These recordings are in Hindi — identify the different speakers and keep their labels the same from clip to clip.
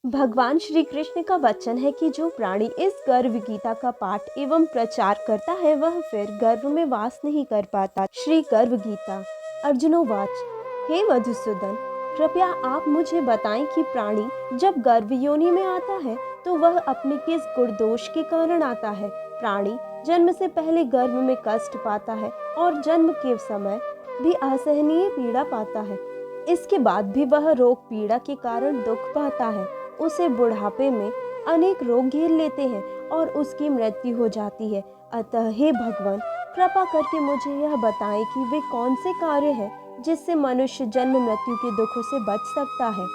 Speaker 1: भगवान श्री कृष्ण का वचन है कि जो प्राणी इस गर्भ गीता का पाठ एवं प्रचार करता है वह फिर गर्भ में वास नहीं कर पाता। श्री गर्भ गीता। अर्जुनोवाच, हे मधुसूदन, कृपया आप मुझे बताएं कि प्राणी जब गर्भ योनि में आता है तो वह अपने किस गुण दोष के कारण आता है। प्राणी जन्म से पहले गर्भ में कष्ट पाता है और जन्म के समय भी असहनीय पीड़ा पाता है। इसके बाद भी वह रोग पीड़ा के कारण दुख पाता है। उसे बुढ़ापे में अनेक रोग घेर लेते हैं और उसकी मृत्यु हो जाती है। अतः हे भगवान, कृपा करके मुझे यह बताएं कि वे कौन से कार्य हैं जिससे मनुष्य जन्म मृत्यु के दुखों से बच सकता है।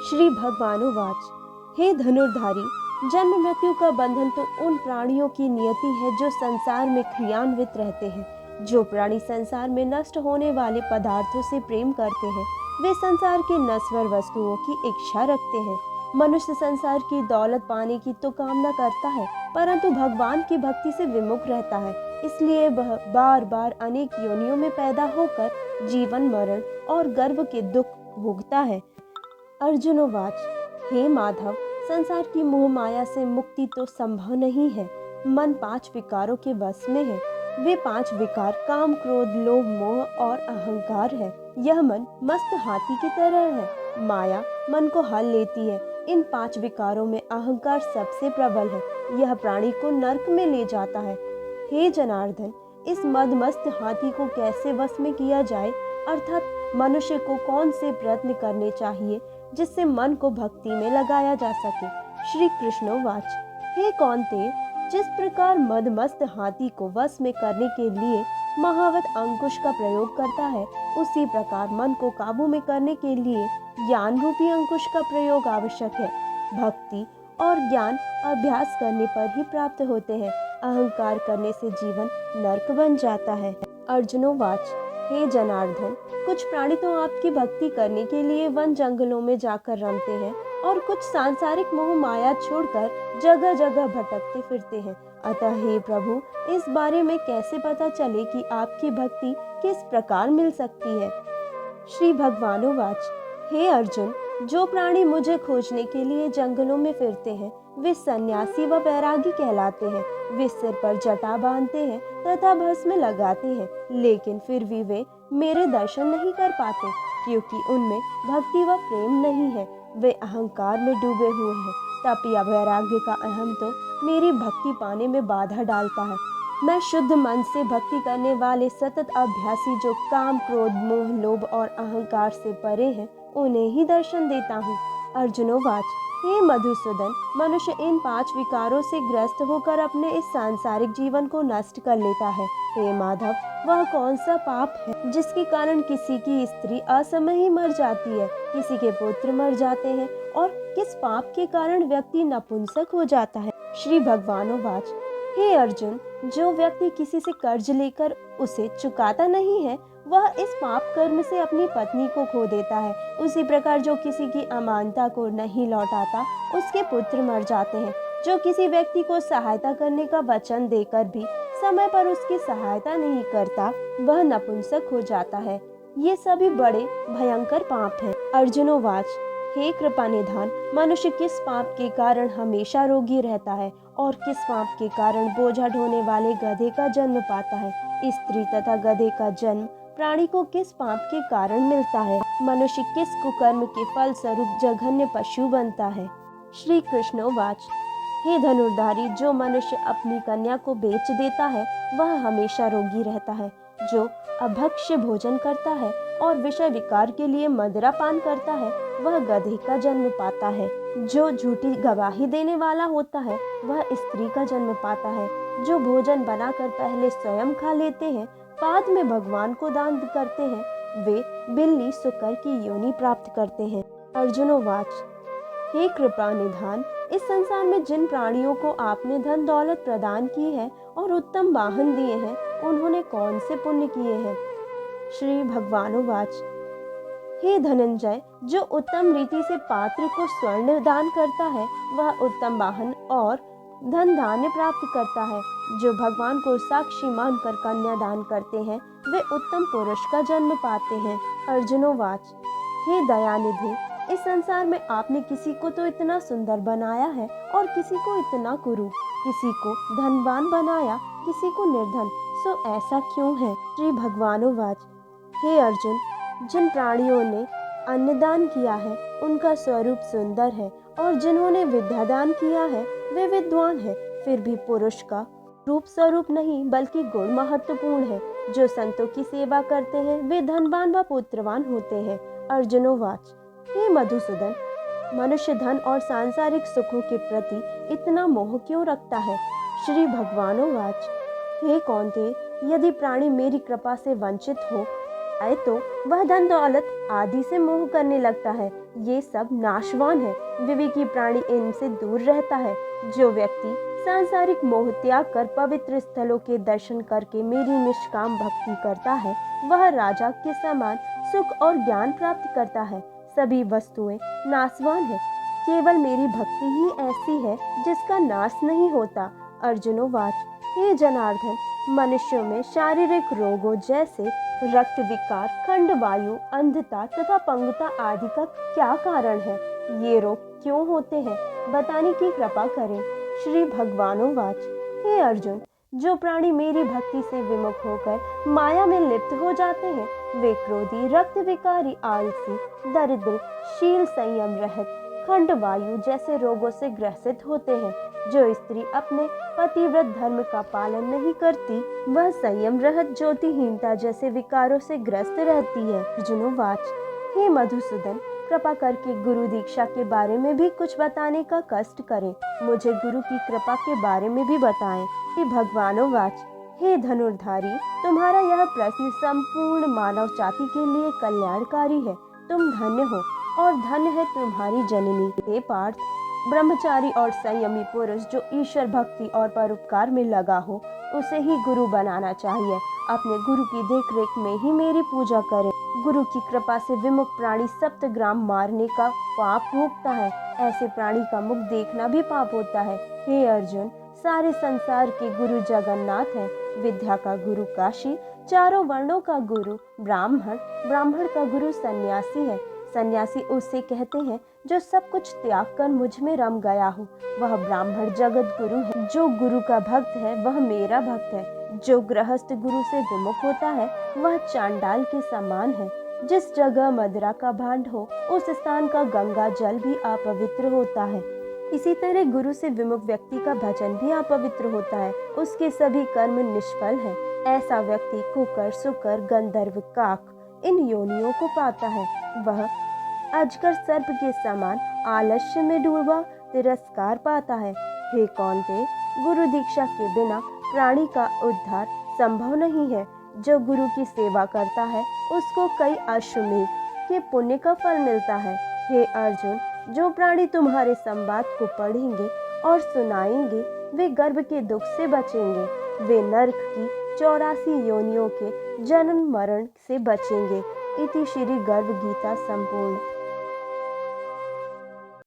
Speaker 1: श्री भगवानुवाच, हे धनुर्धारी, जन्म मृत्यु का बंधन तो उन प्राणियों की नियति है जो संसार में क्रियान्वित रहते हैं। जो प्राणी संसार में नष्ट होने वाले पदार्थों से प्रेम करते हैं वे संसार के नश्वर वस्तुओं की इच्छा रखते हैं। मनुष्य संसार की दौलत पाने की तो कामना करता है परंतु भगवान की भक्ति से विमुख रहता है। इसलिए वह बार बार अनेक योनियों में पैदा होकर जीवन मरण और गर्भ के दुख भोगता है। अर्जुनोवाच, हे माधव, संसार की मोह माया से मुक्ति तो संभव नहीं है। मन 5 विकारों के वश में है। वे 5 विकार काम, क्रोध, लोभ, मोह और अहंकार है। यह मन मस्त हाथी की तरह है। माया मन को हल लेती है। इन 5 विकारों में अहंकार सबसे प्रबल है। यह प्राणी को नरक में ले जाता है। हे जनार्दन, इस मदमस्त हाथी को कैसे वश में किया जाए, अर्थात मनुष्य को कौन से प्रयत्न करने चाहिए जिससे मन को भक्ति में लगाया जा सके। श्री कृष्णोवाच, हे कौन्तेय, जिस प्रकार मदमस्त हाथी को वश में करने के लिए महावत अंकुश का प्रयोग करता है, उसी प्रकार मन को काबू में करने के लिए ज्ञान रूपी अंकुश का प्रयोग आवश्यक है। भक्ति और ज्ञान अभ्यास करने पर ही प्राप्त होते हैं। अहंकार करने से जीवन नरक बन जाता है। अर्जुनोवाच, हे जनार्दन, कुछ प्राणी तो आपकी भक्ति करने के लिए वन जंगलों में जाकर रमते हैं और कुछ सांसारिक मोह माया छोड़कर जगह जगह भटकते फिरते हैं। अतः हे प्रभु, इस बारे में कैसे पता चले कि आपकी भक्ति किस प्रकार मिल सकती है। श्री भगवानुवाच, हे अर्जुन, जो प्राणी मुझे खोजने के लिए जंगलों में फिरते हैं वे सन्यासी व बैरागी कहलाते हैं। वे सिर पर जटा बांधते हैं तथा भस्म लगाते हैं, लेकिन फिर भी वे मेरे दर्शन नहीं कर पाते क्योंकि उनमें भक्ति व प्रेम नहीं है। वे अहंकार में डूबे हुए हैं। तप या वैराग्य का अहम तो मेरी भक्ति पाने में बाधा डालता है। मैं शुद्ध मन से भक्ति करने वाले सतत अभ्यासी जो काम, क्रोध, मोह, लोभ और अहंकार से परे हैं उन्हें ही दर्शन देता हूँ। अर्जुनोवाच, हे मधुसूदन, मनुष्य इन 5 विकारों से ग्रस्त होकर अपने इस सांसारिक जीवन को नष्ट कर लेता है। हे माधव, वह कौन सा पाप है जिसके कारण किसी की स्त्री असमय ही मर जाती है, किसी के पुत्र मर जाते हैं और किस पाप के कारण व्यक्ति नपुंसक हो जाता है। श्री भगवानुवाच, हे अर्जुन, जो व्यक्ति किसी से कर्ज लेकर उसे चुकाता नहीं है वह इस पाप कर्म से अपनी पत्नी को खो देता है। उसी प्रकार जो किसी की अमानता को नहीं लौटाता उसके पुत्र मर जाते हैं। जो किसी व्यक्ति को सहायता करने का वचन देकर भी समय पर उसकी सहायता नहीं करता वह नपुंसक हो जाता है। ये सभी बड़े भयंकर पाप हैं। अर्जुनोवाच, हे कृपा निधान, मनुष्य किस पाप के कारण हमेशा रोगी रहता है और किस पाप के कारण बोझा ढोने वाले गधे का जन्म पाता है। स्त्री तथा गधे का जन्म प्राणी को किस पाप के कारण मिलता है। मनुष्य किस कुकर्म के फल स्वरूप जघन्य पशु बनता है। श्री कृष्णोवाच, हे धनुर्धारी, जो मनुष्य अपनी कन्या को बेच देता है वह हमेशा रोगी रहता है। जो अभक्ष्य भोजन करता है और विषय विकार के लिए मदिरा पान करता है वह गधे का जन्म पाता है। जो झूठी गवाही देने वाला होता है वह स्त्री का जन्म पाता है। जो भोजन बनाकर पहले स्वयं खा लेते हैं बाद में भगवान को दान करते हैं वे बिल्ली सुकर की योनि प्राप्त करते हैं। अर्जुनोवाच, हे कृपा निधान, इस संसार में जिन प्राणियों को आपने धन दौलत प्रदान की है और उत्तम वाहन दिए हैं उन्होंने कौन से पुण्य किए हैं। श्री भगवानुवाच, हे धनंजय, जो उत्तम रीति से पात्र को स्वर्ण दान करता है वह उत्तम वाहन और धन धान्य प्राप्त करता है। जो भगवान को साक्षी मानकर कन्या दान करते हैं वे उत्तम पुरुष का जन्म पाते हैं। अर्जुनोवाच, हे दयानिधि, इस संसार में आपने किसी को तो इतना सुंदर बनाया है और किसी को इतना कुरूप, किसी को धनवान बनाया, किसी को निर्धन, सो ऐसा क्यों है? श्री भगवानुवाच, हे अर्जुन, जिन प्राणियों ने अन्नदान किया है उनका स्वरूप सुंदर है, और जिन्होंने विद्यादान किया है वे विद्वान है। फिर भी पुरुष का रूप स्वरूप नहीं बल्कि गुण महत्वपूर्ण है। जो संतों की सेवा करते हैं वे धनवान व पुत्रवान होते हैं। अर्जुनोवाच, हे मधुसूदन, मनुष्य धन और सांसारिक सुखों के प्रति इतना मोह क्यों रखता है? श्री भगवानुवाच, हे कौन्तेय, यदि प्राणी मेरी कृपा से वंचित हो आए तो वह धन दौलत आदि से मोह करने लगता है। ये सब नाशवान है। विवेकी प्राणी इनसे दूर रहता है। जो व्यक्ति सांसारिक मोह त्याग कर पवित्र स्थलों के दर्शन करके मेरी निष्काम भक्ति करता है वह राजा के समान सुख और ज्ञान प्राप्त करता है। सभी वस्तुएं नाशवान है, केवल मेरी भक्ति ही ऐसी है जिसका नाश नहीं होता। अर्जुनोवाच, हे जनार्दन, मनुष्यों में शारीरिक रोगों जैसे रक्त विकार, खंडवायु, अंधता तथा पंगुता आदि का क्या कारण है? ये रोग क्यों होते हैं? बताने की कृपा करें। श्री भगवानुवाच, हे अर्जुन, जो प्राणी मेरी भक्ति से विमुख होकर माया में लिप्त हो जाते हैं वे क्रोधी, रक्त विकारी, आलसी, दरिद्र, शील संयम रहित, खंडवायु जैसे रोगों से ग्रसित होते हैं। जो स्त्री अपने पतिव्रत धर्म का पालन नहीं करती वह संयम रहित ज्योतिहीनता जैसे विकारों से ग्रस्त रहती है। अर्जुनोवाच, हे मधुसूदन, कृपा करके गुरु दीक्षा के बारे में भी कुछ बताने का कष्ट करें। मुझे गुरु की कृपा के बारे में भी बताएं। श्री भगवानुवाच, हे धनुर्धारी, तुम्हारा यह प्रश्न संपूर्ण मानव जाति के लिए कल्याणकारी है। तुम धन्य हो और धन्य है तुम्हारी जननी। हे पार्थ, ब्रह्मचारी और संयमी पुरुष जो ईश्वर भक्ति और परोपकार में लगा हो उसे ही गुरु बनाना चाहिए। अपने गुरु की देखरेख में ही मेरी पूजा करें। गुरु की कृपा से विमुख प्राणी सप्तग्राम मारने का पाप भोगता है। ऐसे प्राणी का मुख देखना भी पाप होता है। हे अर्जुन, सारे संसार के गुरु जगन्नाथ हैं। विद्या का गुरु काशी, चारों वर्णों का गुरु ब्राह्मण, ब्राह्मण का गुरु सन्यासी है। सन्यासी उसे कहते हैं जो सब कुछ त्याग कर मुझ में रम गया हो, वह ब्राह्मण जगत गुरु है। जो गुरु का भक्त है वह मेरा भक्त है। जो गृहस्थ गुरु से विमुख होता है वह चांडाल के समान है। जिस जगह मदिरा का भांड हो उस स्थान का गंगा जल भी अपवित्र होता है। इसी तरह गुरु से विमुख व्यक्ति का भजन भी अपवित्र होता है। उसके सभी कर्म निष्फल हैं। ऐसा व्यक्ति कुकर, सुकर, गंधर्व, काक इन योनियों को पाता है। वह अजगर सर्प के समान आलस्य में डूबा तिरस्कार पाता है। हे कौन्तेय, गुरु दीक्षा के बिना प्राणी का उद्धार संभव नहीं है। जो गुरु की सेवा करता है उसको कई अश्वमेध के पुण्य का फल मिलता है। हे अर्जुन, जो प्राणी तुम्हारे संवाद को पढ़ेंगे और सुनाएंगे वे गर्भ के दुख से बचेंगे। वे नरक की 84 योनियों के जन्म मरण से बचेंगे। इति श्री गर्भ गीता संपूर्ण।